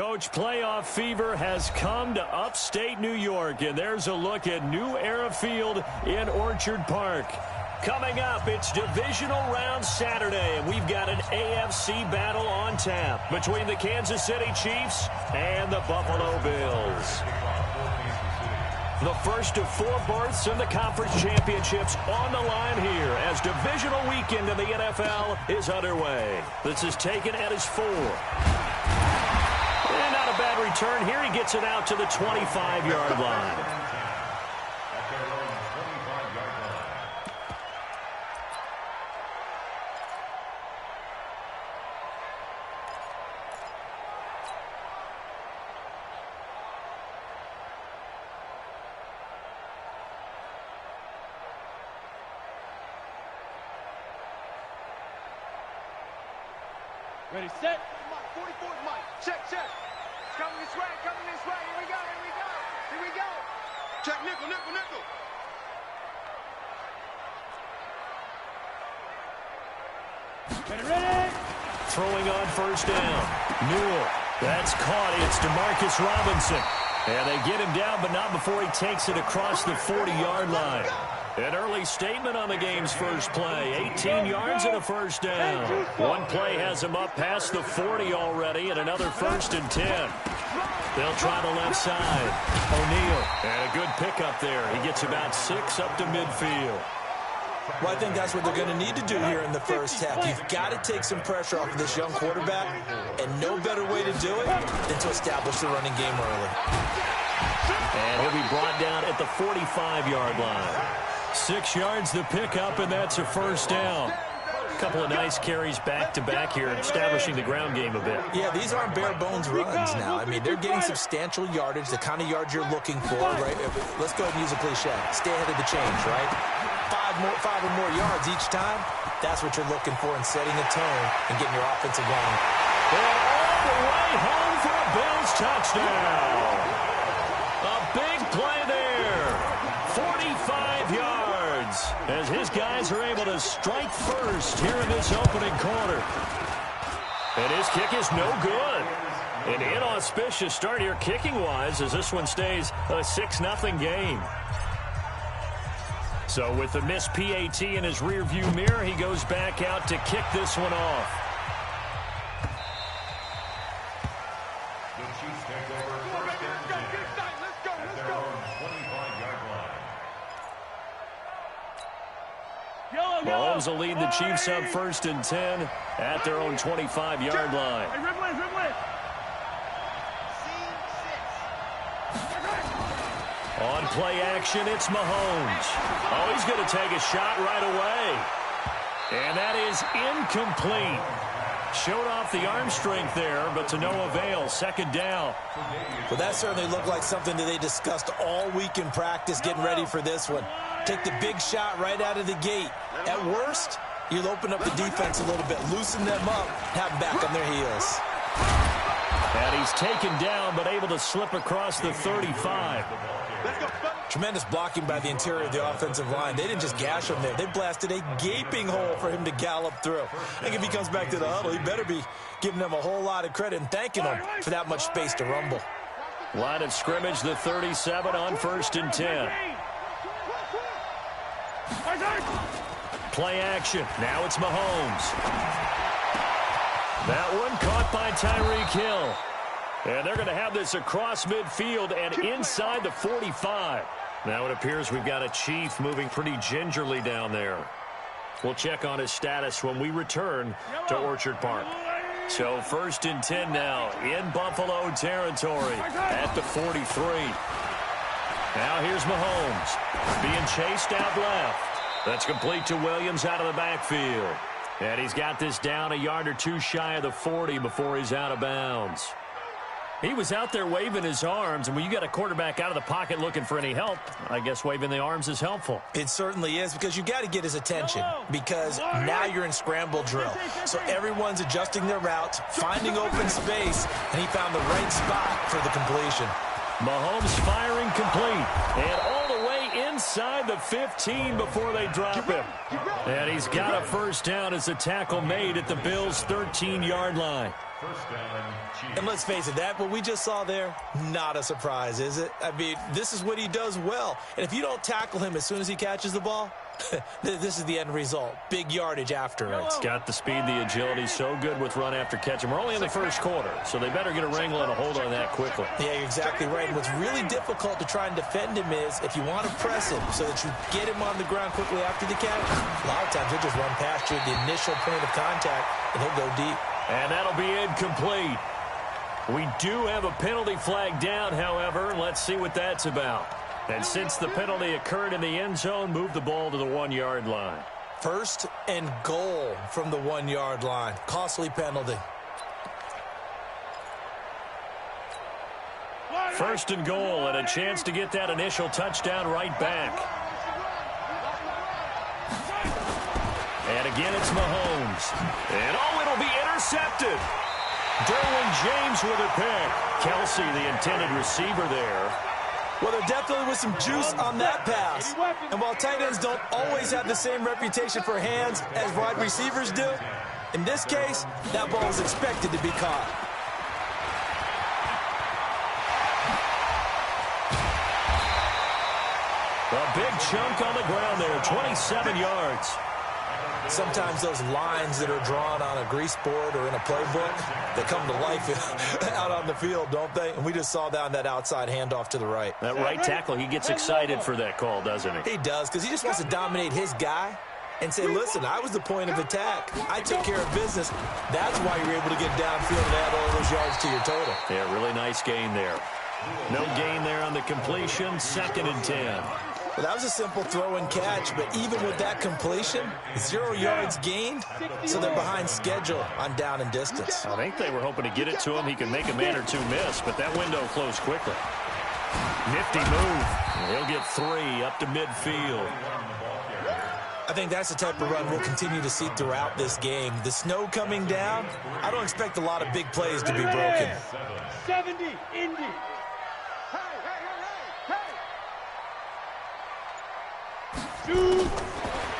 Coach, playoff fever has come to upstate New York, and there's a look at New Era Field in Orchard Park. Coming up, it's divisional round Saturday, and we've got an AFC battle on tap between the Kansas City Chiefs and the Buffalo Bills. The first of 4 berths in the conference championships on the line here as divisional weekend in the NFL is underway. This is taken at his 4. And not a bad return here. He gets it out to the 25-yard line. Ready, set. Mike, 44, Mike. Check. It's coming this way, Here we go. Check, nickel. Ready. Throwing on first down. Newell. That's caught. It's DeMarcus Robinson. And they get him down, but not before he takes it across the 40-yard line. An early statement on the game's first play. 18 yards and a first down. One play has him up past the 40 already, and another 1st and 10. They'll try the left side. O'Neal. And a good pickup there. He gets about 6 up to midfield. Well, I think that's what they're going to need to do here in the first half. You've got to take some pressure off of this young quarterback, and no better way to do it than to establish the running game early. And he'll be brought down at the 45-yard line. 6 yards the pickup, and that's a first down. A couple of nice carries back-to-back here, establishing the ground game a bit. Yeah, these aren't bare-bones runs now. I mean, they're getting substantial yardage, the kind of yards you're looking for, right? Let's go ahead and use a cliche. Stay ahead of the change, right? 5 or more yards each time, that's what you're looking for in setting a tone and getting your offensive line. And all the way home for a Bills touchdown. A big play there. 45 yards as his guys are able to strike first here in this opening quarter. And his kick is no good. An inauspicious start here kicking-wise as this one stays a 6-0 game. So with the missed PAT in his rearview mirror, he goes back out to kick this one off. The Chiefs take over first and 10 at their own 25-yard line. Mahomes will lead the Chiefs up 1st and 10 at their own 25-yard line. On play action, it's Mahomes. Oh, he's going to take a shot right away. And that is incomplete. Showed off the arm strength there, but to no avail. 2nd down. Well, that certainly looked like something that they discussed all week in practice, getting ready for this one. Take the big shot right out of the gate. At worst, you'll open up the defense a little bit, loosen them up, have them back on their heels. And he's taken down, but able to slip across the 35. Tremendous blocking by the interior of the offensive line. They didn't just gash him there. They blasted a gaping hole for him to gallop through. I think if he comes back to the huddle, he better be giving them a whole lot of credit and thanking them for that much space to rumble. Line of scrimmage, the 37 on 1st and 10. Play action. Now it's Mahomes. That one caught by Tyreek Hill. And they're going to have this across midfield and inside the 45. Now it appears we've got a Chief moving pretty gingerly down there. We'll check on his status when we return to Orchard Park. So 1st and 10 now in Buffalo territory at the 43. Now here's Mahomes being chased out left. That's complete to Williams out of the backfield. And he's got this down a yard or two shy of the 40 before he's out of bounds. He was out there waving his arms, and when you got a quarterback out of the pocket looking for any help, I guess waving the arms is helpful. It certainly is, because you got to get his attention, because now you're in scramble drill. So everyone's adjusting their routes, finding open space, and he found the right spot for the completion. Mahomes firing complete, and all the way inside the 15 before they drop him. And he's got a first down as a tackle made at the Bills' 13-yard line. First down, Chiefs. And let's face it, what we just saw there, not a surprise, is it? I mean, this is what he does well. And if you don't tackle him as soon as he catches the ball, this is the end result. Big yardage afterwards. Got the speed, the agility, so good with run after catch. And we're only in the first quarter, so they better get a wrangle and a hold on that quickly. Yeah, you're exactly right. And what's really difficult to try and defend him is if you want to press him so that you get him on the ground quickly after the catch, a lot of times he'll just run past you at the initial point of contact, and he'll go deep. And that'll be incomplete. We do have a penalty flag down, however. Let's see what that's about. And since the penalty occurred in the end zone, move the ball to the 1-yard line. First and goal from the 1-yard line. Costly penalty. First and goal, and a chance to get that initial touchdown right back. And again, it's Mahomes. And, it'll be intercepted. Derwin James with a pick. Kelsey, the intended receiver there. Well, there definitely was some juice on that pass. And while tight ends don't always have the same reputation for hands as wide receivers do, in this case, that ball was expected to be caught. A big chunk on the ground there, 27 yards. Sometimes those lines that are drawn on a grease board or in a playbook, they come to life out on the field, don't they? And we just saw that on that outside handoff to the right. That right tackle, he gets excited for that call, doesn't he? He does, because he just wants to dominate his guy and say, listen, I was the point of attack. I took care of business. That's why you're able to get downfield and add all those yards to your total. Yeah, really nice gain there. No gain there on the completion, 2nd and 10. Well, that was a simple throw and catch, but even with that completion, 0 yards gained, so they're behind schedule on down and distance. I think they were hoping to get it to him. He can make a man or two miss, but that window closed quickly. Nifty move. He'll get 3 up to midfield. I think that's the type of run we'll continue to see throughout this game. The snow coming down, I don't expect a lot of big plays to be broken. 70, Indy.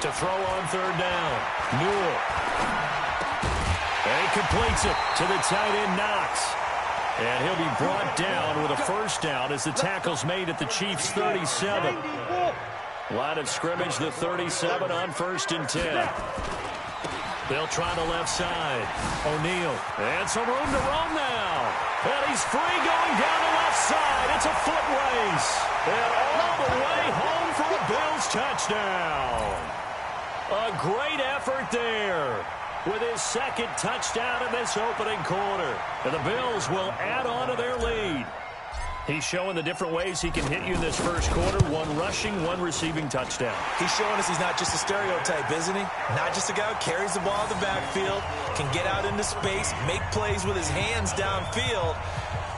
To throw on 3rd down. Newell. And he completes it to the tight end, Knox. And he'll be brought down with a 1st down as the tackle's made at the Chiefs' 37. Line of scrimmage, the 37 on 1st and 10. They'll try the left side. O'Neal. And some room to roam now. And he's free going down the left side. It's a foot race. And all the way home for a Bills touchdown. A great effort there with his 2nd touchdown in this opening quarter. And the Bills will add on to their lead. He's showing the different ways he can hit you in this first quarter. 1 rushing, 1 receiving touchdown. He's showing us he's not just a stereotype, isn't he? Not just a guy who carries the ball in the backfield, can get out into space, make plays with his hands downfield.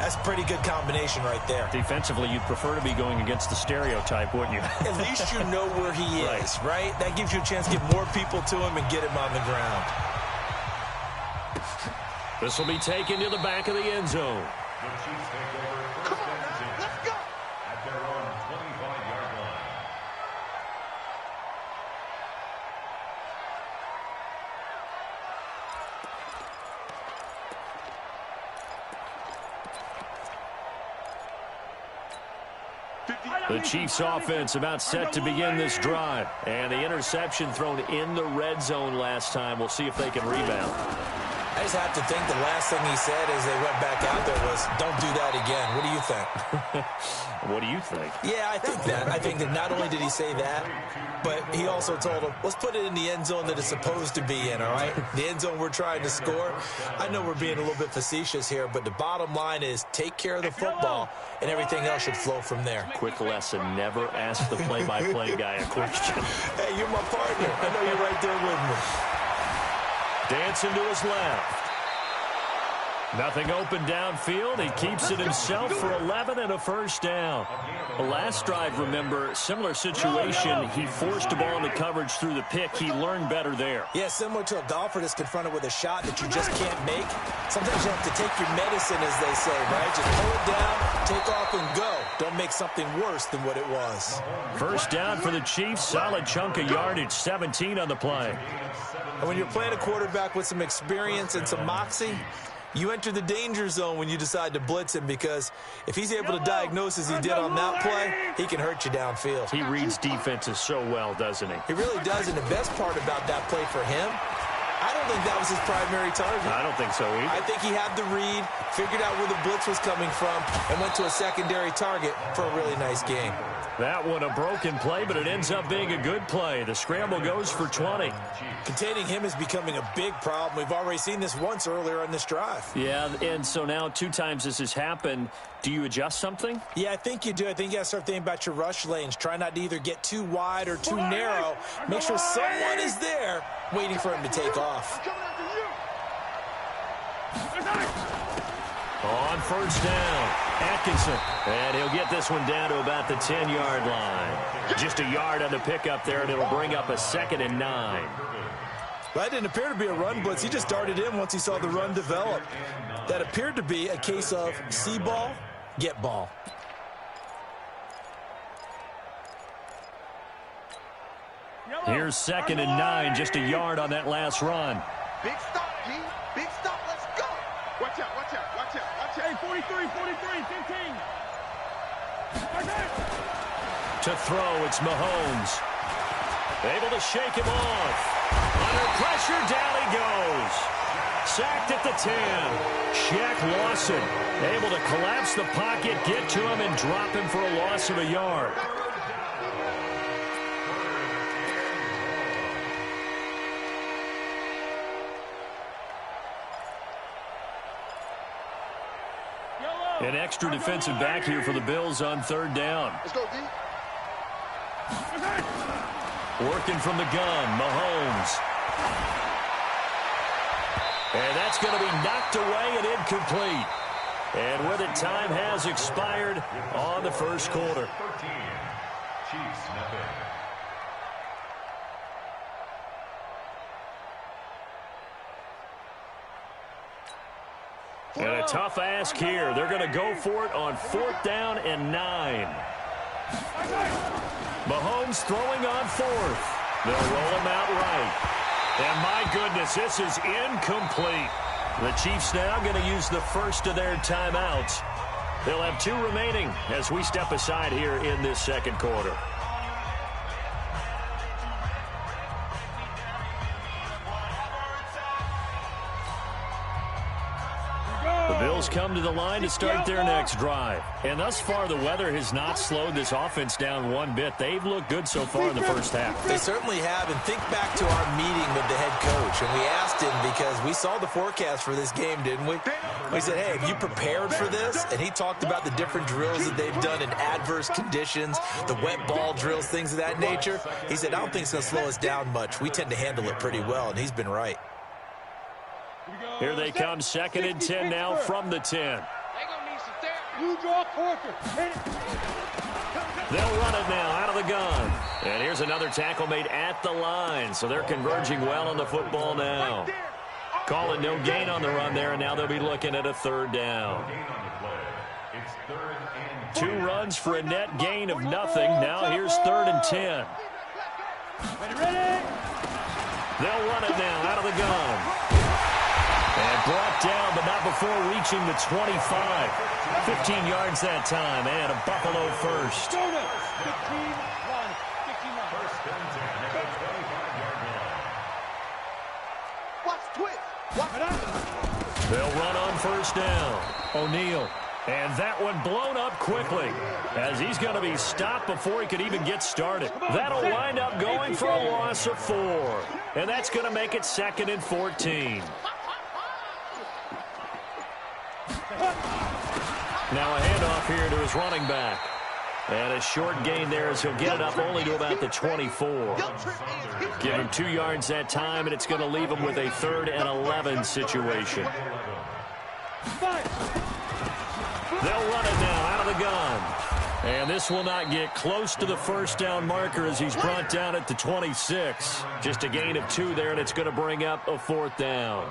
That's a pretty good combination right there. Defensively, you'd prefer to be going against the stereotype, wouldn't you? At least you know where he is, right? That gives you a chance to get more people to him and get him on the ground. This will be taken to the back of the end zone. The Chiefs take over first and 10. Let's go. At their own 25-yard line. The Chiefs offense about set to begin this drive. And the interception thrown in the red zone last time. We'll see if they can rebound. I just have to think the last thing he said as they went back out there was, don't do that again. What do you think? What do you think? Yeah, I think that. I think that not only did he say that, but he also told him, let's put it in the end zone that it's supposed to be in, all right? The end zone we're trying to score. I know we're being a little bit facetious here, but the bottom line is take care of the football, and everything else should flow from there. Quick lesson, never ask the play-by-play guy a question. Hey, you're my partner. I know you're right there with me. Dancing to his left. Nothing open downfield. He keeps it himself for 11 and a 1st down. The last drive, remember, similar situation. He forced the ball into coverage through the pick. He learned better there. Yeah, similar to a golfer that's confronted with a shot that you just can't make. Sometimes you have to take your medicine, as they say, right? Just pull it down, take off, and go. Don't make something worse than what it was. 1st down for the Chiefs. Solid chunk of yardage, 17 on the play. And when you're playing a quarterback with some experience and some moxie, You enter the danger zone when you decide to blitz him, because if he's able to diagnose as he did on that play, he can hurt you downfield. He reads defenses so well, doesn't he? He really does, and the best part about that play for him, I don't think that was his primary target. I don't think so either. I think he had the read, figured out where the blitz was coming from, and went to a secondary target for a really nice game. That one a broken play, but it ends up being a good play. The scramble goes for 20. Containing him is becoming a big problem. We've already seen this once earlier on this drive. Yeah, and so now 2 times this has happened. Do you adjust something? Yeah, I think you do. I think you got to start thinking about your rush lanes. Try not to either get too wide or too narrow. Make sure someone is there waiting for him to take off. On first down, Atkinson. And he'll get this one down to about the 10-yard line. Just a yard on the pickup there, and it'll bring up a 2nd and 9. That didn't appear to be a run blitz. He just darted in once he saw the run develop. That appeared to be a case of see ball, get ball. Here's 2nd and 9, just a yard on that last run. Big stop, G. Big stop. Let's go. Watch out, watch out, watch out, watch out. Hey, 43, 15. To throw, it's Mahomes. Able to shake him off. Under pressure, down he goes. Sacked at the 10. Shaq Lawson able to collapse the pocket, get to him, and drop him for a loss of a yard. An extra defensive back here for the Bills on 3rd down. Let's go, D. Working from the gun, Mahomes. And that's going to be knocked away and incomplete. And with it, time has expired on the first quarter. And a tough ask here. They're going to go for it on 4th down and 9. Mahomes throwing on 4th. They'll roll him out right. And my goodness, this is incomplete. The Chiefs now going to use the first of their timeouts. They'll have 2 remaining as we step aside here in this second quarter. The Bills come to the line to start their next drive. And thus far, the weather has not slowed this offense down one bit. They've looked good so far in the first half. They certainly have. And think back to our meeting with the head coach. And we asked him, because we saw the forecast for this game, didn't we? We said, hey, have you prepared for this? And he talked about the different drills that they've done in adverse conditions, the wet ball drills, things of that nature. He said, I don't think it's going to slow us down much. We tend to handle it pretty well, and he's been right. Here they come, 2nd and 10 now from the 10. They'll run it now out of the gun. And here's another tackle made at the line, so they're converging well on the football now. Call it no gain on the run there, and now they'll be looking at a 3rd down. 2 runs for a net gain of nothing. Now here's 3rd and 10. They'll run it now out of the gun. And brought down, but not before reaching the 25. 15 yards that time, and a Buffalo first. They'll run on first down. O'Neal. And that one blown up quickly, as he's going to be stopped before he could even get started. That'll wind up going for a loss of 4. And that's going to make it 2nd and 14. Now a handoff here to his running back. And a short gain there as he'll get it up only to about the 24. Give him 2 yards that time, and it's going to leave him with a 3rd and 11 situation. They'll run it now out of the gun. And this will not get close to the first down marker as he's brought down at the 26. Just a gain of 2 there, and it's going to bring up a 4th down.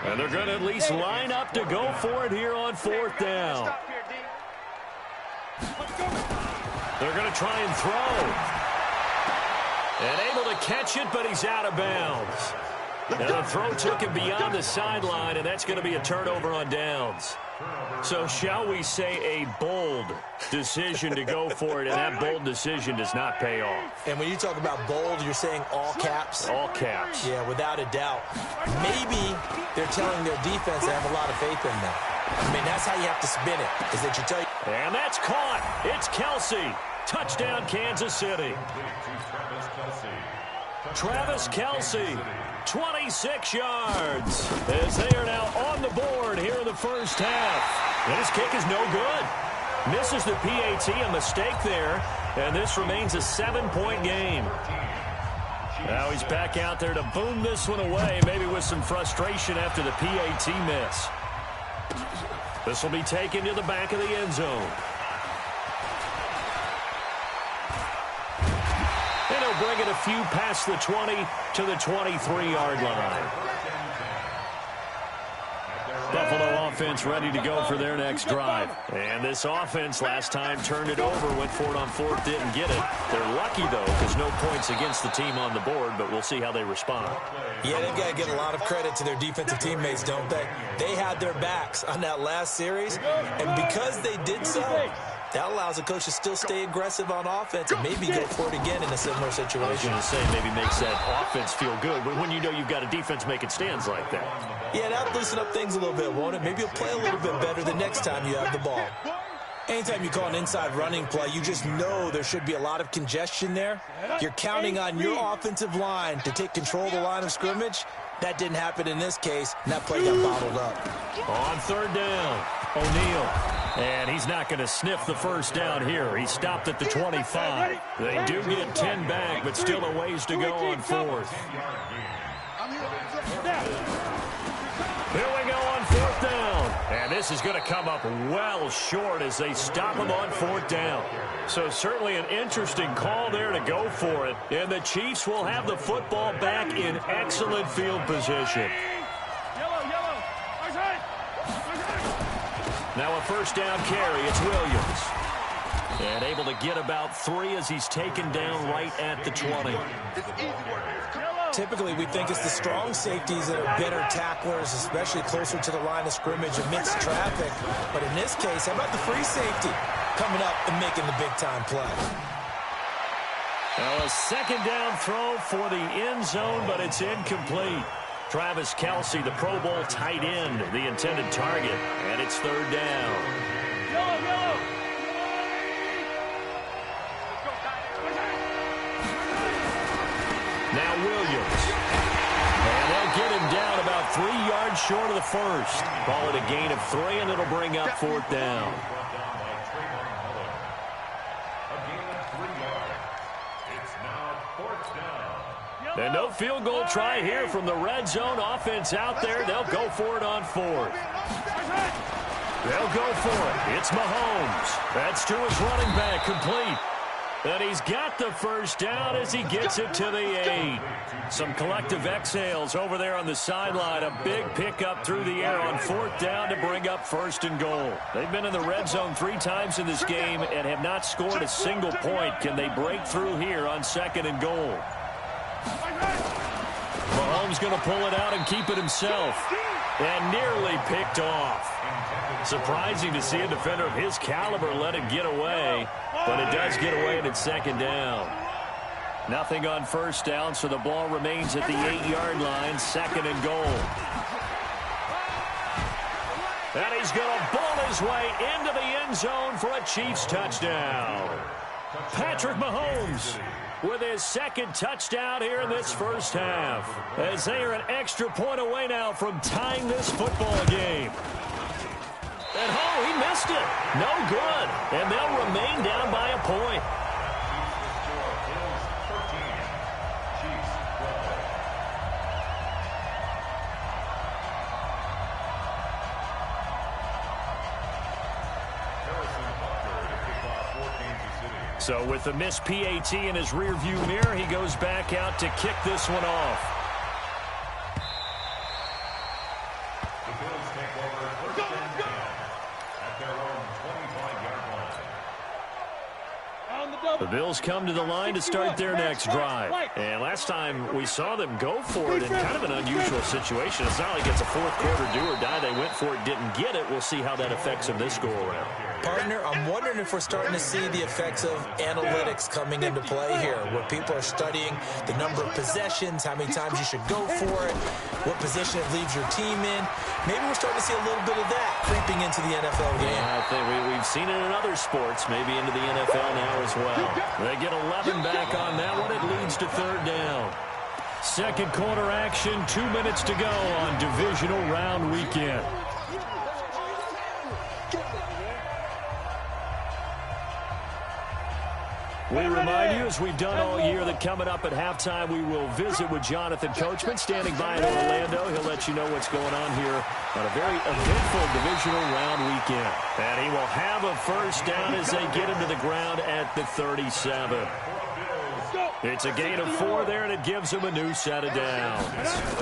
And they're going to at least line up to go for it here on 4th down. They're going to try and throw. And able to catch it, but he's out of bounds. And the throw took him beyond the sideline, and that's going to be a turnover on downs. So shall we say a bold decision to go for it, and that bold decision does not pay off. And when you talk about bold, you're saying all caps? All caps. Yeah, without a doubt. Maybe they're telling their defense they have a lot of faith in them. I mean, that's how you have to spin it, is that you tell you. And that's caught. It's Kelsey. Touchdown, Kansas City. Travis Kelsey, 26 yards, as they are now on the board here in the first half. And his kick is no good. Misses the PAT, a mistake there, and this remains a 7-point game. Now he's back out there to boom this one away, maybe with some frustration after the PAT miss. This will be taken to the back of the end zone. And he'll bring it a few past the 20 to the 23-yard line. Buffalo offense ready to go for their next drive. And this offense last time turned it over, went for it on fourth, didn't get it. They're lucky, though, because no points against the team on the board, but we'll see how they respond. Yeah, they've got to give a lot of credit to their defensive teammates, don't they? They had their backs on that last series, and because they did so, that allows the coach to still stay aggressive on offense and maybe go for it again in a similar situation. I was going to say maybe makes that offense feel good, but when you know you've got a defense making stands like that. Yeah, that'll loosen up things a little bit, won't it? Maybe you'll play a little bit better the next time you have the ball. Anytime you call an inside running play, you just know there should be a lot of congestion there. You're counting on your offensive line to take control of the line of scrimmage. That didn't happen in this case, and that play got bottled up. On third down, O'Neal. And he's not going to sniff the first down here. He stopped at the 25. They do get 10 back, but still a ways to go on fourth. Here we go on fourth down. And this is going to come up well short as they stop him on fourth down. So certainly an interesting call there to go for it. And the Chiefs will have the football back in excellent field position. Now a first down carry. It's Williams. And able to get about 3 as he's taken down right at the 20. Typically, we think it's the strong safeties that are better tacklers, especially closer to the line of scrimmage amidst traffic. But in this case, how about the free safety coming up and making the big-time play? Well, a second down throw for the end zone, but it's incomplete. Travis Kelsey, the Pro Bowl tight end, the intended target, and it's third down. Now Williams. And they'll get him down about 3 yards short of the first. Call it a gain of 3, and it'll bring up fourth down. And no field goal try here from the red zone. Offense out there. They'll go for it on fourth. They'll go for it. It's Mahomes. That's to his running back, complete. And he's got the first down as he gets it to the 8. Some collective exhales over there on the sideline. A big pickup through the air on fourth down to bring up first and goal. They've been in the red zone 3 times in this game and have not scored a single point. Can they break through here on second and goal? Mahomes going to pull it out and keep it himself. And nearly picked off. Surprising to see a defender of his caliber let it get away. But it does get away and it's second down. Nothing on first down, so the ball remains at the 8-yard line, second and goal. And he's going to ball his way into the end zone for a Chiefs touchdown. Patrick Mahomes with his second touchdown here in this first half, as they are an extra point away now from tying this football game. And oh, he missed it. No good. And they'll remain down by a point. So with the missed PAT in his rearview mirror, he goes back out to kick this one off. The Bills take over first and 10 at their own 25-yard line. The Bills come to the line to start their next drive. And last time we saw them go for it in kind of an unusual situation. It's not like it's a fourth quarter do or die. They went for it, didn't get it. We'll see how that affects them this go-around. Partner, I'm wondering if we're starting to see the effects of analytics coming into play here, where people are studying the number of possessions, how many times you should go for it, what position it leaves your team in. Maybe we're starting to see a little bit of that creeping into the NFL game. Yeah, I think we've seen it in other sports, maybe into the NFL now as well. They get 11 back on that one. It leads to third down. Second quarter action, 2 minutes to go on divisional round weekend. We remind you, as we've done all year, that coming up at halftime, we will visit with Jonathan Coachman, standing by in Orlando. He'll let you know what's going on here on a very eventful divisional round weekend. And he will have a first down as they get him to the ground at the 37. It's a gain of 4 there, and it gives him a new set of downs.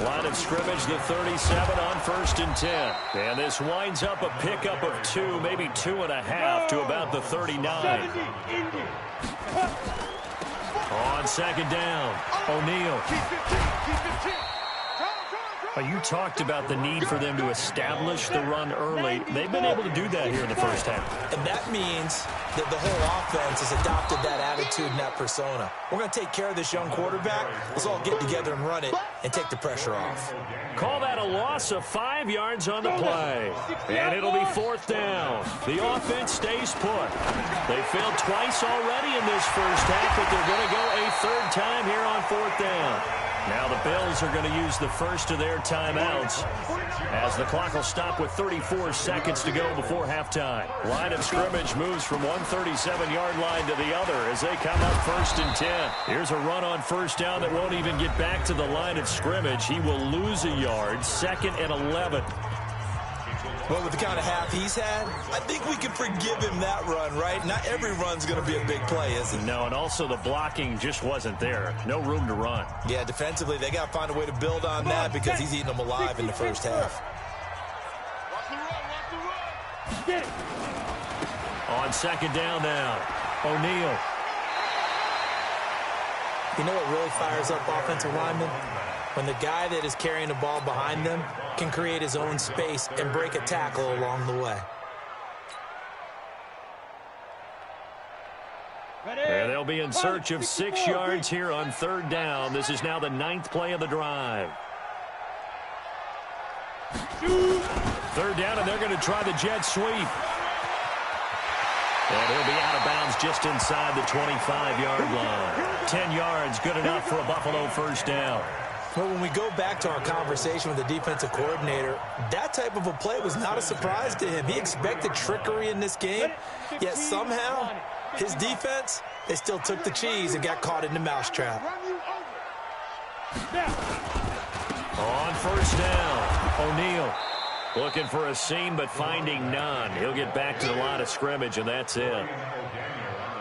Line of scrimmage, the 37 on 1st and 10. And this winds up a pickup of 2, maybe 2.5 to about the 39. On second down, O'Neal. You talked about the need for them to establish the run early. They've been able to do that here in the first half. And that means that the whole offense has adopted that attitude and that persona. We're going to take care of this young quarterback. Let's all get together and run it and take the pressure off. Call that a loss of 5 yards on the play. And it'll be 4th down. The offense stays put. They failed twice already in this first half, but they're going to go a 3rd time here on 4th down. Now the Bills are going to use the first of their timeouts as the clock will stop with 34 seconds to go before halftime. Line of scrimmage moves from one 37-yard line to the other as they come up 1st and 10. Here's a run on 1st down that won't even get back to the line of scrimmage. He will lose a yard, 2nd and 11. Well, with the kind of half he's had, I think we can forgive him that run, right? Not every run's going to be a big play, is it? No, and also the blocking just wasn't there. No room to run. Yeah, defensively, they got to find a way to build on that because he's eating them alive in the first half. On second down now, O'Neal. You know what really fires up offensive linemen? When the guy that is carrying the ball behind them can create his own space and break a tackle along the way. And they'll be in search of 6 yards here on 3rd down. This is now the 9th play of the drive. 3rd down, and they're going to try the jet sweep. And he'll be out of bounds just inside the 25-yard line. 10 yards, good enough for a Buffalo first down. Well, when we go back to our conversation with the defensive coordinator, that type of a play was not a surprise to him. He expected trickery in this game, yet somehow his defense, they still took the cheese and got caught in the mousetrap. On 1st down, O'Neal looking for a seam but finding none. He'll get back to the line of scrimmage, and that's it.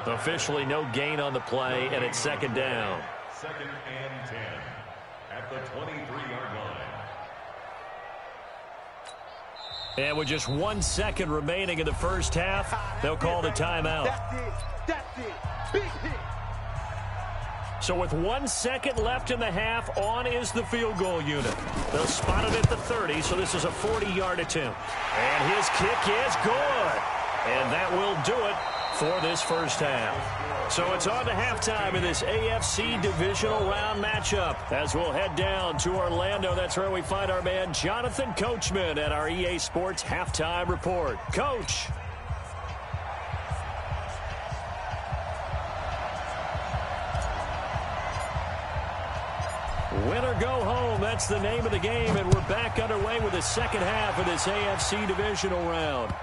Officially no gain on the play, and it's 2nd down. 2nd and 10 at the 23-yard line. And with just 1 second remaining in the first half, they'll call the timeout. That's it. Big hit. So with 1 second left in the half, on is the field goal unit. They'll spot it at the 30, so this is a 40-yard attempt. And his kick is good. And that will do it for this first half. So it's on to halftime in this AFC divisional round matchup as we'll head down to Orlando. That's where we find our man Jonathan Coachman at our EA Sports Halftime Report. Coach. Win or go home, that's the name of the game, and we're back underway with the second half of this AFC divisional round.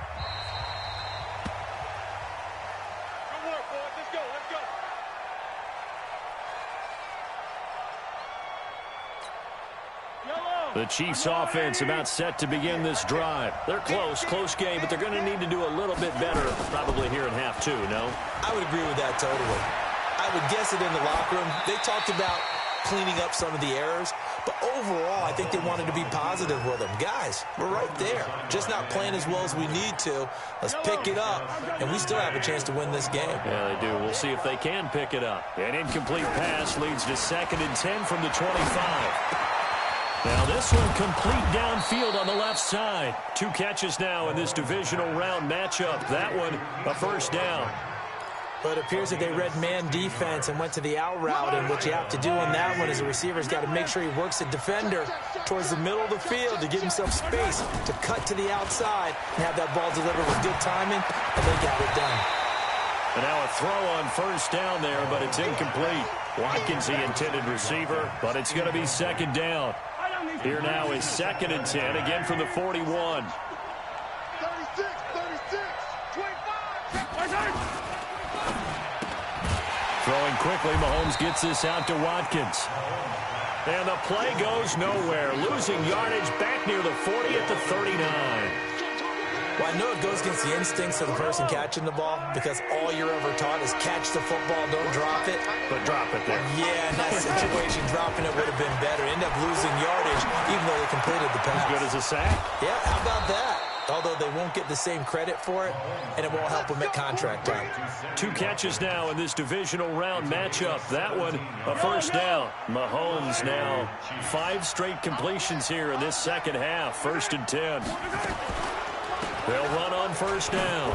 The Chiefs offense about set to begin this drive. They're close game, but they're going to need to do a little bit better probably here in half 2, no? I would agree with that totally. I would guess it in the locker room. They talked about cleaning up some of the errors. But overall, I think they wanted to be positive with them. Guys, we're right there. Just not playing as well as we need to. Let's pick it up, and we still have a chance to win this game. Yeah, they do. We'll see if they can pick it up. An incomplete pass leads to 2nd and 10 from the 25. Now this one complete downfield on the left side. 2 catches now in this divisional round matchup. That one a first down. But it appears that they read man defense and went to the out route, and what you have to do on that one is the receiver's got to make sure he works the defender towards the middle of the field to give himself space to cut to the outside and have that ball delivered with good timing, and they got it done. And now a throw on first down there, but it's incomplete. Watkins, the intended receiver, but it's going to be 2nd down. Here now is 2nd and 10, again from the 41. 36, 25. Throwing quickly, Mahomes gets this out to Watkins. And the play goes nowhere. Losing yardage back near the 40 at the 39. Well, I know it goes against the instincts of the person catching the ball because all you're ever taught is catch the football, don't drop it. But drop it there. Yeah, in that situation, dropping it would have been better. End up losing yardage even though they completed the pass. As good as a sack? Yeah, how about that? Although they won't get the same credit for it, and it won't help them at contract time. 2 catches now in this divisional round matchup. That one a first down. Mahomes now 5 straight completions here in this second half. 1st and 10. They'll run on first down.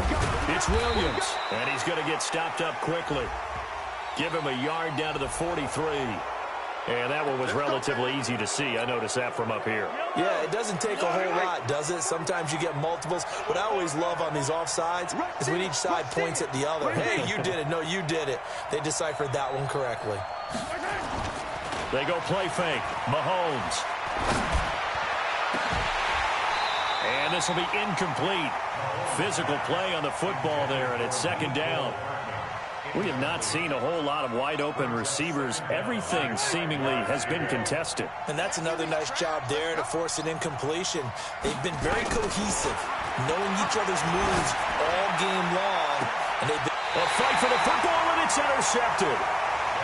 It's Williams, and he's going to get stopped up quickly. Give him a yard down to the 43. And that one was relatively easy to see. I noticed that from up here. Yeah, it doesn't take a whole lot, does it? Sometimes you get multiples. What I always love on these offsides is when each side points at the other. Hey, you did it. No, you did it. They deciphered that one correctly. They go play fake. Mahomes. And this will be incomplete. Physical play on the football there, and it's 2nd down. We have not seen a whole lot of wide-open receivers. Everything seemingly has been contested. And that's another nice job there to force an incompletion. They've been very cohesive, knowing each other's moves all game long. And they've been a fight for the football, and it's intercepted.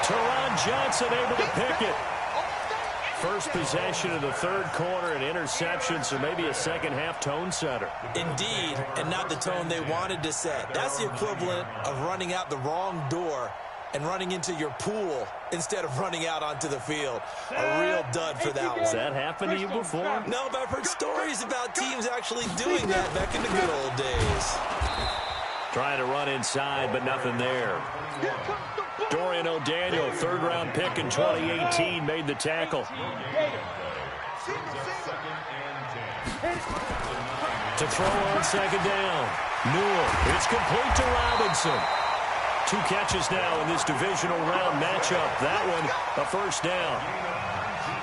Teron Johnson able to pick it. First possession of the 3rd quarter, an interception, so maybe a second-half tone setter. Indeed, and not the tone they wanted to set. That's the equivalent of running out the wrong door and running into your pool instead of running out onto the field. A real dud for that one. Has that happened to you before? No, but I've heard stories about teams actually doing that back in the good old days. Trying to run inside, but nothing there. Dorian O'Daniel, 3rd-round pick in 2018, made the tackle. To throw on 2nd down. Newell, it's complete to Robinson. 2 catches now in this divisional round matchup. That one, a first down.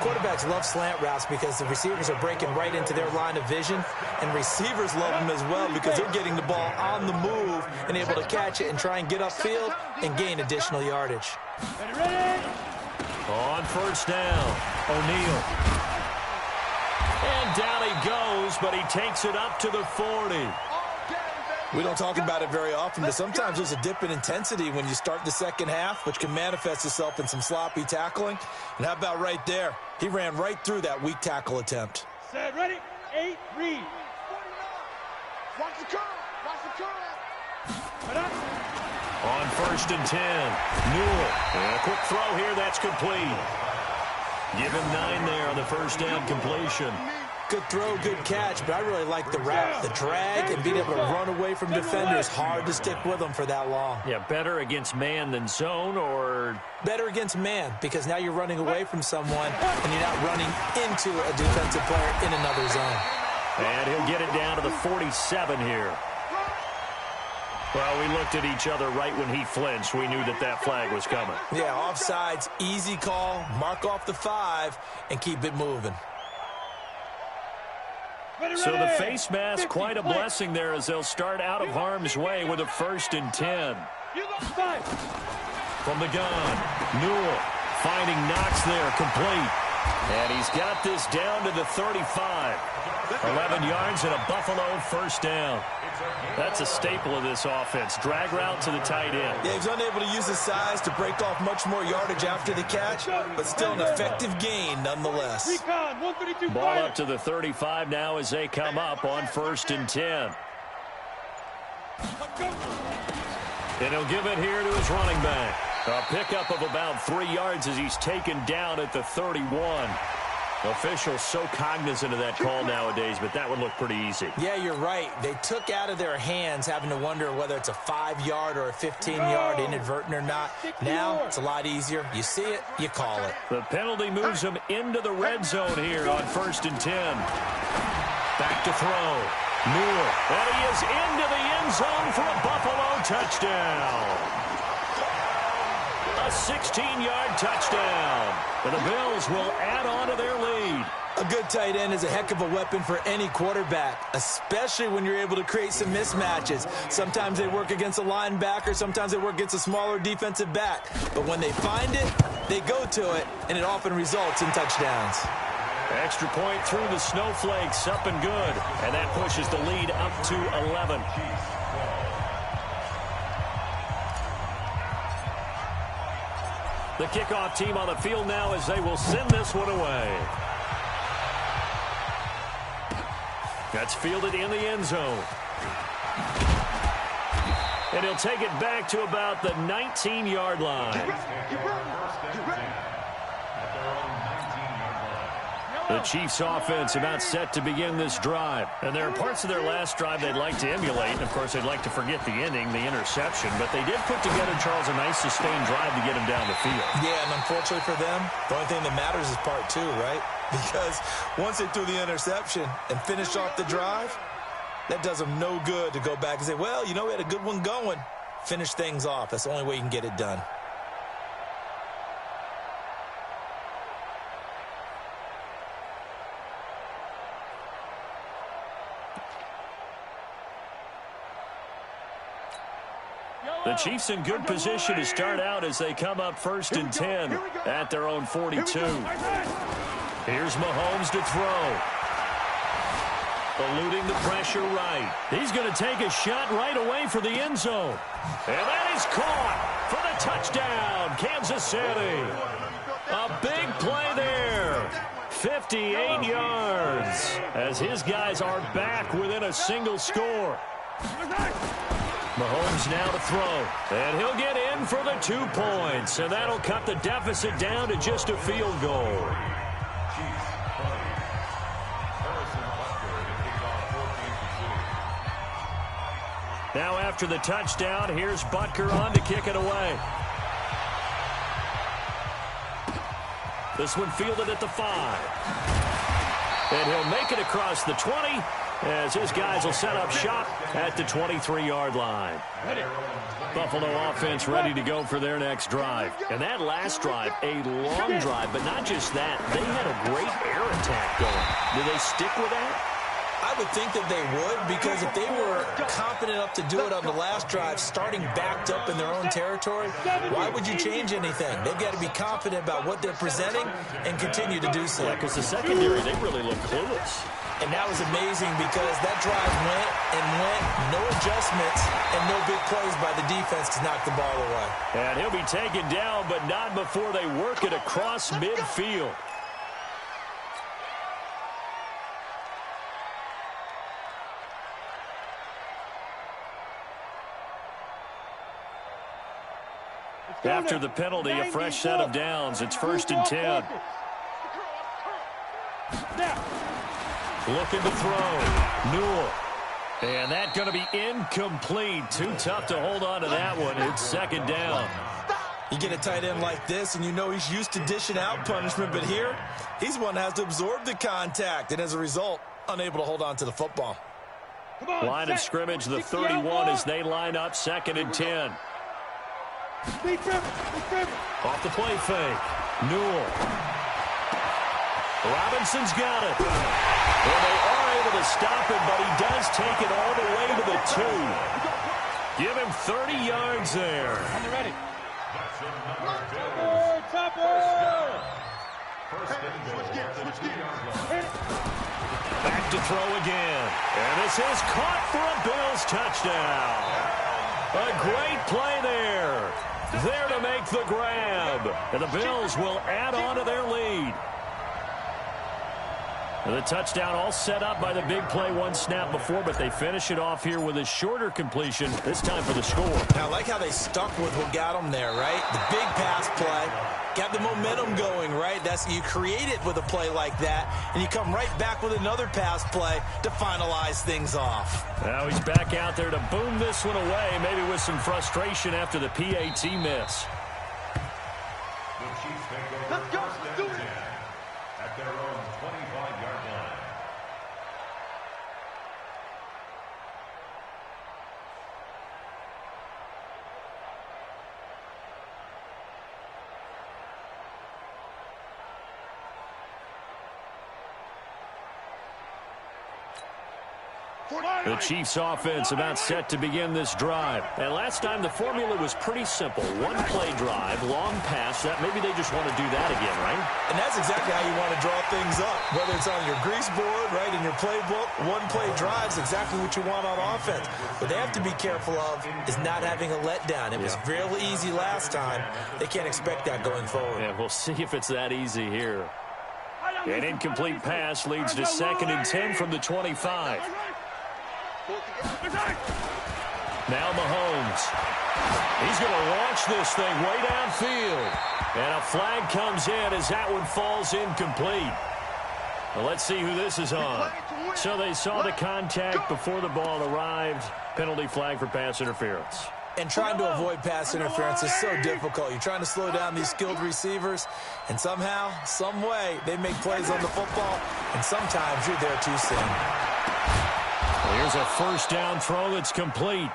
Quarterbacks love slant routes because the receivers are breaking right into their line of vision, and receivers love them as well because they're getting the ball on the move and able to catch it and try and get upfield and gain additional yardage. On first down, O'Neal. And down he goes, but he takes it up to the 40. We don't talk about it very often, but sometimes there's a dip in intensity when you start the second half, which can manifest itself in some sloppy tackling. And how about right there? He ran right through that weak tackle attempt. Set, ready, 8, read. 49. Watch the curl. Watch the curl. On 1st and 10, Newell. And a quick throw here, that's complete. Give him 9 there on the first down completion. Good throw, good catch, but I really like the route, the drag, and being able to run away from defenders. Hard to stick with them for that long. Yeah, better against man than zone, or? Better against man, because now you're running away from someone, and you're not running into a defensive player in another zone. And he'll get it down to the 47 here. Well, we looked at each other right when he flinched. We knew that that flag was coming. Yeah, offsides, easy call, mark off the 5, and keep it moving. So the face mask, quite a blessing there as they'll start out of harm's way with a 1st and 10. From the gun, Newell finding Knox there, complete. And he's got this down to the 35. 11 yards and a Buffalo first down. That's a staple of this offense. Drag route to the tight end. Yeah, he's unable to use his size to break off much more yardage after the catch, but still an effective gain nonetheless. Ball up to the 35 now as they come up on 1st and 10. And he'll give it here to his running back. A pickup of about 3 yards as he's taken down at the 31. Officials so cognizant of that call nowadays, but that would look pretty easy. Yeah, you're right. They took out of their hands having to wonder whether it's a 5-yard or a 15-yard inadvertent or not. Now it's a lot easier. You see it, you call it. The penalty moves him into the red zone here on 1st and 10. Back to throw. Newell. And he is into the end zone for a Buffalo touchdown. A 16-yard touchdown. And the Bills will add on to their lead. A good tight end is a heck of a weapon for any quarterback, especially when you're able to create some mismatches. Sometimes they work against a linebacker, sometimes they work against a smaller defensive back. But when they find it, they go to it, and it often results in touchdowns. Extra point through the snowflakes, up and good. And that pushes the lead up to 11. The kickoff team on the field now as they will send this one away. That's fielded in the end zone. And he'll take it back to about the 19-yard line. The Chiefs offense about set to begin this drive. And there are parts of their last drive they'd like to emulate. And, of course, they'd like to forget the ending, the interception. But they did put together, Charles, a nice sustained drive to get him down the field. Yeah, and unfortunately for them, the only thing that matters is part 2, right? Because once they threw the interception and finished off the drive, that does them no good to go back and say, well, you know, we had a good one going. Finish things off. That's the only way you can get it done. The Chiefs in good position to start out as they come up 1st and 10 at their own 42. Here's Mahomes to throw. Eluding the pressure right. He's going to take a shot right away for the end zone. And that is caught for the touchdown, Kansas City. A big play there. 58 yards as his guys are back within a single score. Mahomes now to throw, and he'll get in for the 2 points, and that'll cut the deficit down to just a field goal. Now after the touchdown, here's Butker on to kick it away. This one fielded at the 5. And he'll make it across the 20 as his guys will set up shop at the 23-yard line. Buffalo offense ready to go for their next drive. And that last drive, a long drive, but not just that. They had a great air attack going. Do they stick with that? I would think that they would, because if they were confident enough to do it on the last drive, starting backed up in their own territory, why would you change anything? They've got to be confident about what they're presenting and continue to do so. Yeah, because the secondary, they really look clueless. And that was amazing because that drive went and went, no adjustments, and no big plays by the defense to knock the ball away. And he'll be taken down, but not before they work it across midfield. After the penalty, a fresh set of downs. It's 1st and 10. Looking to throw. Newell. And that's going to be incomplete. Too tough to hold on to that one. It's 2nd down. You get a tight end like this, and you know he's used to dishing out punishment, but here, he's one that has to absorb the contact, and as a result, unable to hold on to the football. Line of scrimmage, the 31 as they line up 2nd and 10. Off the play fake. Newell. Robinson's got it. Well, they are able to stop him, but he does take it all the way to the 2. Give him 30 yards there. Back to throw again. And this is caught for a Bills touchdown. A great play there. There to make the grab. And the Bills will add on to their lead. And the touchdown all set up by the big play one snap before, but they finish it off here with a shorter completion, this time for the score. Now, I like how they stuck with what got them there, right? The big pass play, got the momentum going, right? You create it with a play like that, and you come right back with another pass play to finalize things off. Now he's back out there to boom this one away, maybe with some frustration after the PAT miss. Let's go. Let's do it. At their own 25-yard line. The Chiefs offense about set to begin this drive. And last time the formula was pretty simple. One play drive, long pass. That maybe they just want to do that again, right? And that's exactly how you want to draw things up. Whether it's on your grease board, right, in your playbook, one play drive's exactly what you want on offense. What they have to be careful of is not having a letdown. It was real easy last time. They can't expect that going forward. Yeah, we'll see if it's that easy here. An incomplete pass leads to 2nd and 10 from the 25. Now Mahomes. He's going to launch this thing way downfield. And a flag comes in as that one falls incomplete. Well, let's see who this is on. So they saw the contact before the ball arrived. Penalty flag for pass interference. And trying to avoid pass interference is so difficult. You're trying to slow down these skilled receivers, and somehow, some way, they make plays on the football, and sometimes you're there too soon. Here's a first down throw that's complete.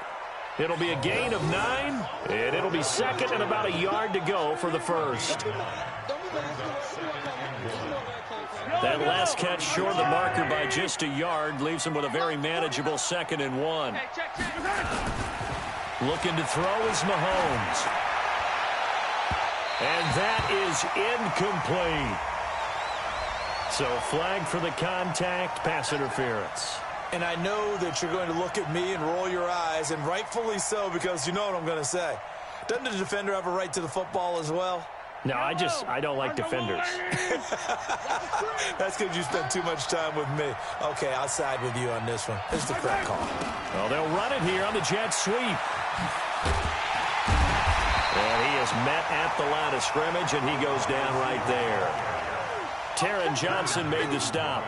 It'll be a gain of 9, and it'll be 2nd and about a yard to go for the first. That last catch short of the marker by just a yard leaves him with a very manageable 2nd and 1. Looking to throw is Mahomes. And that is incomplete. So flag for the contact, pass interference. And I know that you're going to look at me and roll your eyes, and rightfully so, because you know what I'm going to say. Doesn't the defender have a right to the football as well? No, I don't like defenders. That's because you spent too much time with me. Okay, I'll side with you on this one. This is the correct call. Well, they'll run it here on the jet sweep. And he is met at the line of scrimmage, and he goes down right there. Taron Johnson made the stop.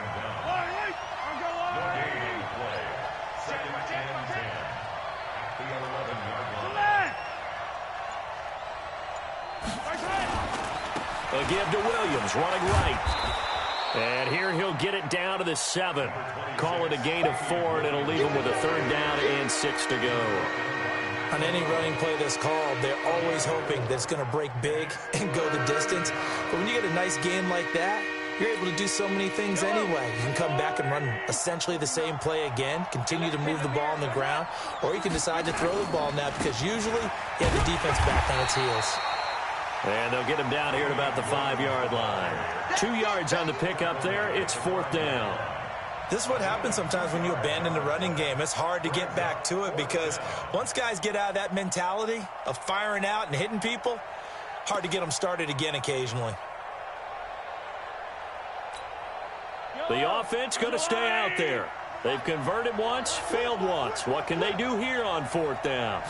A give to Williams, running right. And here he'll get it down to the 7. Call it a gain of 4, and it'll leave him with a 3rd down and 6 to go. On any running play that's called, they're always hoping that it's going to break big and go the distance. But when you get a nice game like that, you're able to do so many things anyway. You can come back and run essentially the same play again, continue to move the ball on the ground, or you can decide to throw the ball now because usually you have the defense back on its heels. And they'll get him down here at about the 5-yard line. 2 yards on the pickup there. It's 4th down. This is what happens sometimes when you abandon the running game. It's hard to get back to it because once guys get out of that mentality of firing out and hitting people, hard to get them started again occasionally. The offense going to stay out there. They've converted once, failed once. What can they do here on 4th down?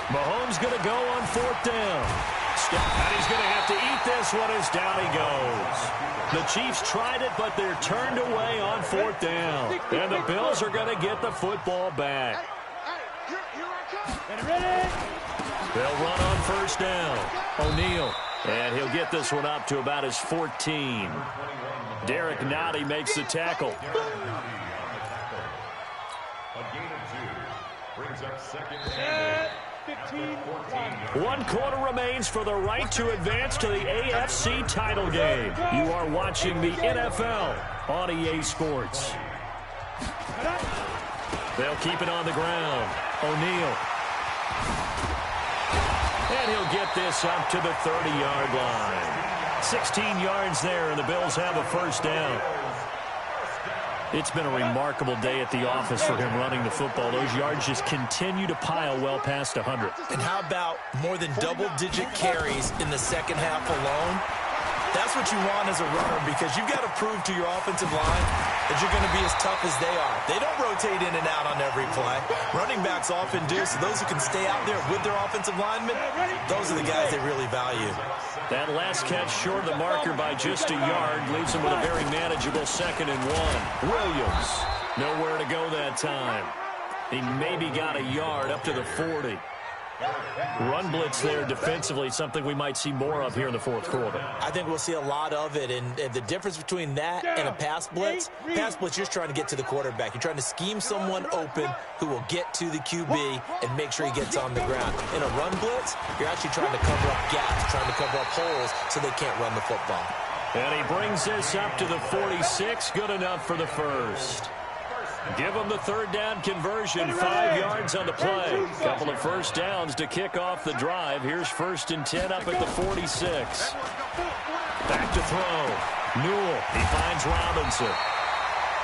Mahomes going to go on 4th down. And he's going to have to eat this one as down he goes. The Chiefs tried it, but they're turned away on 4th down. And the Bills are going to get the football back. They'll run on 1st down. O'Neal. And he'll get this one up to about his 14. Derek Nottie makes the tackle. A gain of 2 brings up 2nd and 1 quarter remains for the right to advance to the AFC title game. You are watching the NFL on EA Sports. They'll keep it on the ground. O'Neal. And he'll get this up to the 30-yard line. 16 yards there, and the Bills have a first down. It's been a remarkable day at the office for him running the football. Those yards just continue to pile well past 100. And how about more than double-digit carries in the second half alone? That's what you want as a runner, because you've got to prove to your offensive line that you're going to be as tough as they are. They don't rotate in and out on every play. Running backs often do, so those who can stay out there with their offensive linemen, those are the guys they really value. That last catch short of the marker by just a yard leaves him with a very manageable 2nd and 1. Williams, nowhere to go that time. He maybe got a yard up to the 40. Run blitz there defensively, something we might see more of here in the fourth quarter. I think we'll see a lot of it, and the difference between that and a pass blitz, you're just trying to get to the quarterback. You're trying to scheme someone open who will get to the QB and make sure he gets on the ground. In a run blitz, you're actually trying to cover up gaps, trying to cover up holes so they can't run the football. And he brings this up to the 46, good enough for the first. Give them the 3rd down conversion, 5 yards on the play. Couple of first downs to kick off the drive. Here's 1st and 10 up at the 46. Back to throw. Newell, he finds Robinson.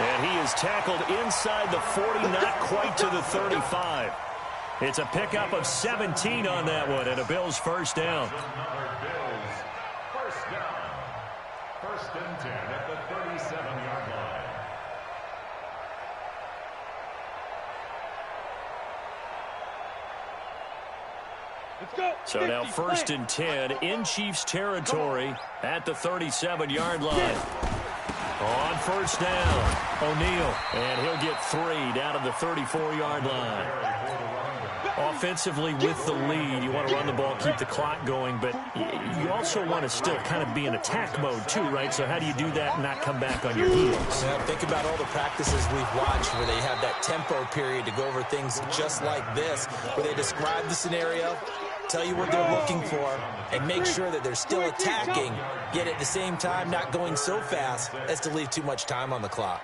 And he is tackled inside the 40, not quite to the 35. It's a pickup of 17 on that one, and a Bills first down. First down. 1st and 10 at the 37-yard line. So now 1st and 10 in Chiefs territory at the 37-yard line. On first down, O'Neal, and he'll get 3 down at the 34-yard line. Offensively with the lead, you want to run the ball, keep the clock going, but you also want to still kind of be in attack mode too, right? So how do you do that and not come back on your heels? Yeah, think about all the practices we've watched where they have that tempo period to go over things just like this, where they describe the scenario, tell you what they're looking for, and make sure that they're still attacking, yet at the same time not going so fast as to leave too much time on the clock.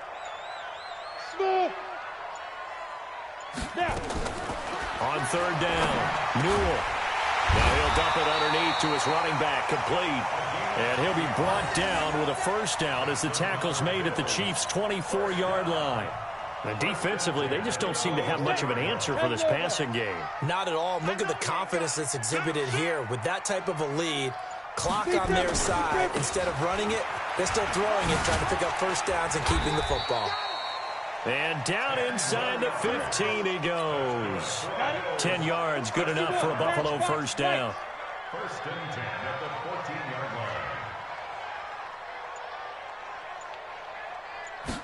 On 3rd down, Newell. Now he'll dump it underneath to his running back, complete. And he'll be brought down with a first down as the tackle's made at the Chiefs' 24-yard line. And defensively, they just don't seem to have much of an answer for this passing game. Not at all. Look at the confidence that's exhibited here. With that type of a lead, clock on their side, instead of running it, they're still throwing it, trying to pick up first downs and keeping the football. And down inside the 15 he goes. 10 yards, good enough for a Buffalo first down. 1st and 10 at the 14-yard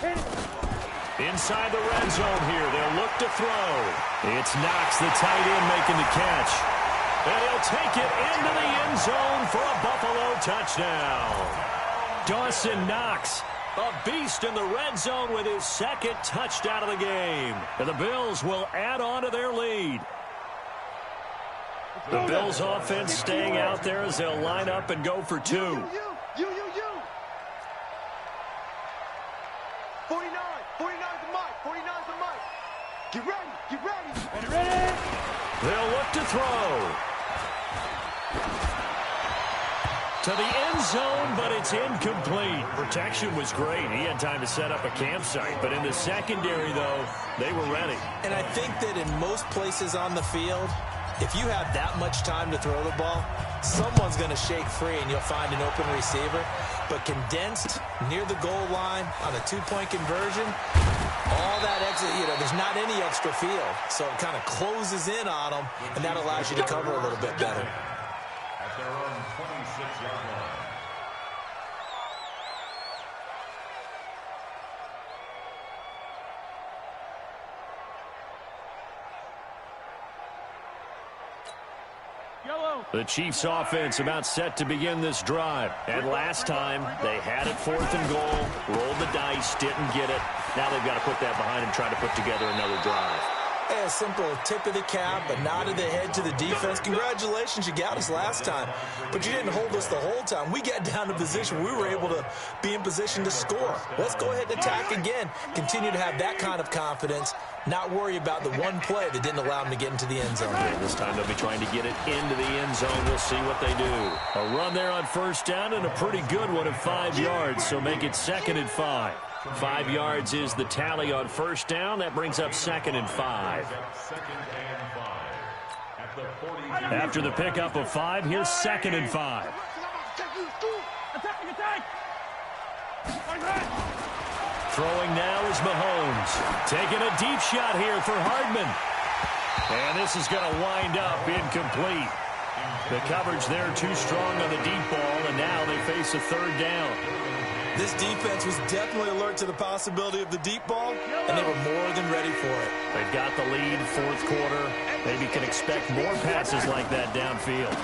line. Inside the red zone here, they'll look to throw. It's Knox, the tight end, making the catch. And he'll take it into the end zone for a Buffalo touchdown. Dawson Knox, a beast in the red zone with his 2nd touchdown of the game. And the Bills will add on to their lead. The Bills offense staying out there as they'll line up and go for 2. 49, 49's the mic, 49's the mic. Get ready, get ready. Ready. They'll look to throw. To the end zone, but it's incomplete. Protection was great. He had time to set up a campsite. But in the secondary, though, they were ready. And I think that in most places on the field, if you have that much time to throw the ball, someone's going to shake free and you'll find an open receiver. But condensed near the goal line on a 2-point conversion, all that extra, there's not any extra field. So it kind of closes in on them, and that allows you to cover a little bit better. At their own 26-yard line. The Chiefs offense about set to begin this drive. And last time, they had it 4th and goal, rolled the dice, didn't get it. Now they've got to put that behind them, try to put together another drive. Hey, a simple tip of the cap, a nod of the head to the defense. Congratulations, you got us last time. But you didn't hold us the whole time. We got down to position. We were able to be in position to score. Let's go ahead and attack again. Continue to have that kind of confidence. Not worry about the one play that didn't allow them to get into the end zone. This time they'll be trying to get it into the end zone. We'll see what they do. A run there on first down and a pretty good one of 5 yards, so make it 2nd and 5. 5 yards is the tally on first down. That brings up 2nd and 5. After the pickup of 5, here's 2nd and 5. Throwing now is Mahomes. Taking a deep shot here for Hardman. And this is going to wind up incomplete. The coverage there too strong on the deep ball, and now they face a 3rd down. This defense was definitely alert to the possibility of the deep ball, and they were more than ready for it. They've got the lead, 4th quarter. Maybe can expect more passes like that downfield.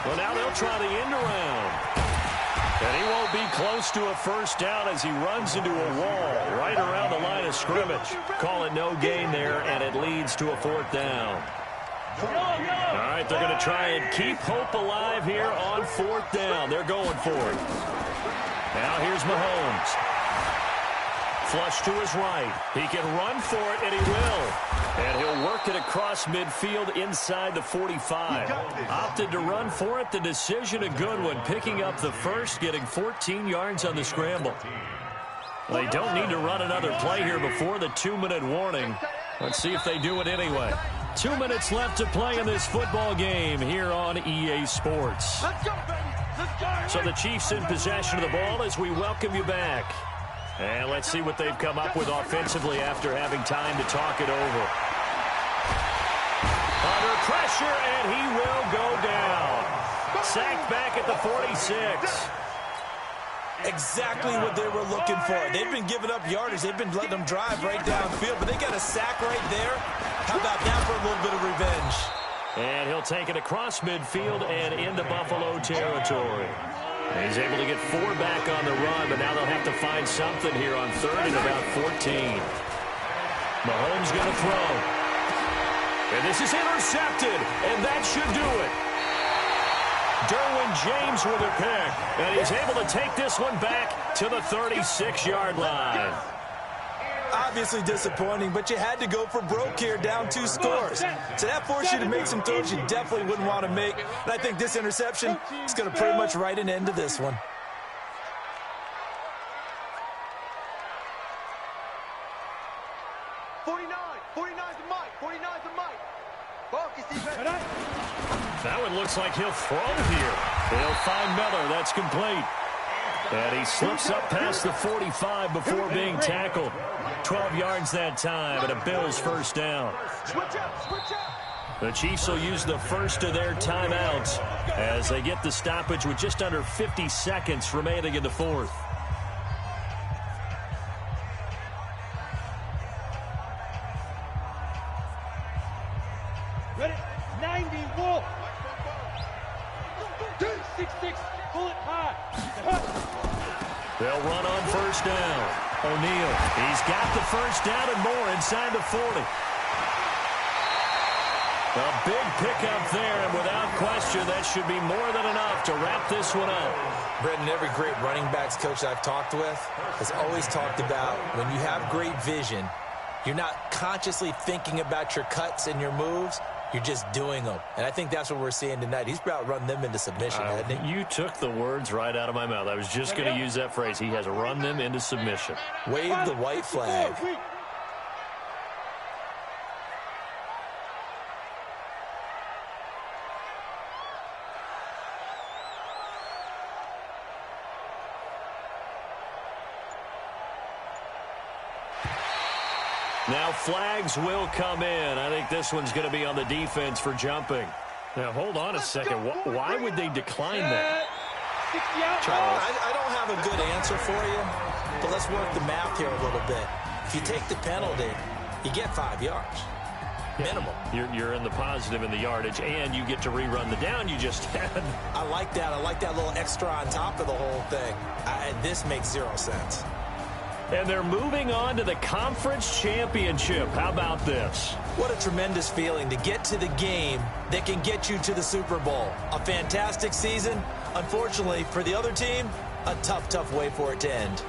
Well, now they'll try the end around. And he won't be close to a first down as he runs into a wall right around the line of scrimmage. Call it no gain there, and it leads to a 4th down. All right, they're going to try and keep hope alive here on 4th down. They're going for it. Now here's Mahomes. Flush to his right. He can run for it, and he will. And he'll work it across midfield inside the 45. Opted to run for it. The decision a good one. Picking up the first, getting 14 yards on the scramble. Well, they don't need to run another play here before the 2-minute warning. Let's see if they do it anyway. 2 minutes left to play in this football game here on EA Sports. Let's go, baby. Let's go. So the Chiefs in possession of the ball as we welcome you back. And let's see what they've come up with offensively after having time to talk it over. Under pressure, and he will go down. Sacked back at the 46. Exactly what they were looking for. They've been giving up yardage. They've been letting them drive right downfield, but they got a sack right there. How about that for a little bit of revenge? And he'll take it across midfield and into Buffalo territory. He's able to get 4 back on the run, but now they'll have to find something here on 3rd and about 14. Mahomes going to throw. And this is intercepted, and that should do it. Derwin James with a pick, and he's able to take this one back to the 36-yard line. Obviously disappointing, but you had to go for broke here, down 2 scores. So that forced you to make some throws you definitely wouldn't want to make. And I think this interception is going to pretty much write an end to this one. That one looks like he'll throw here. He'll find Miller. That's complete. And he slips up past the 45 before being tackled. 12 yards that time, and a Bills first down. The Chiefs will use the first of their timeouts as they get the stoppage with just under 50 seconds remaining in the 4th. Ready? 90 Wolf. 6-6. Pull it high. They'll run on first down. O'Neal, he's got the first down and more inside the 40. A big pickup there, and without question, that should be more than enough to wrap this one up. Brendan, every great running backs coach I've talked with has always talked about when you have great vision, you're not consciously thinking about your cuts and your moves. You're just doing them. And I think that's what we're seeing tonight. He's about run them into submission, hasn't he? You took the words right out of my mouth. I was just going to use that phrase. He has run them into submission. Wave the white flag. Now flags will come in. I think this one's going to be on the defense for jumping. Now, hold on a second. Why would they decline that? Charles, I don't have a good answer for you, but let's work the math here a little bit. If you take the penalty, you get 5 yards. Minimum. You're in the positive in the yardage, and you get to rerun the down you just had. I like that. I like that little extra on top of the whole thing. This makes 0 sense. And they're moving on to the conference championship. How about this? What a tremendous feeling to get to the game that can get you to the Super Bowl. A fantastic season. Unfortunately, for the other team, a tough, tough way for it to end.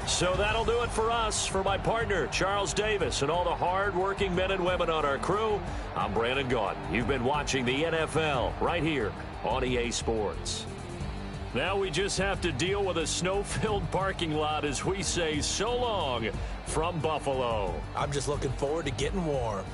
So that'll do it for us. For my partner, Charles Davis, and all the hard-working men and women on our crew, I'm Brandon Gaudin. You've been watching the NFL right here on EA Sports. Now we just have to deal with a snow-filled parking lot as we say so long from Buffalo. I'm just looking forward to getting warm.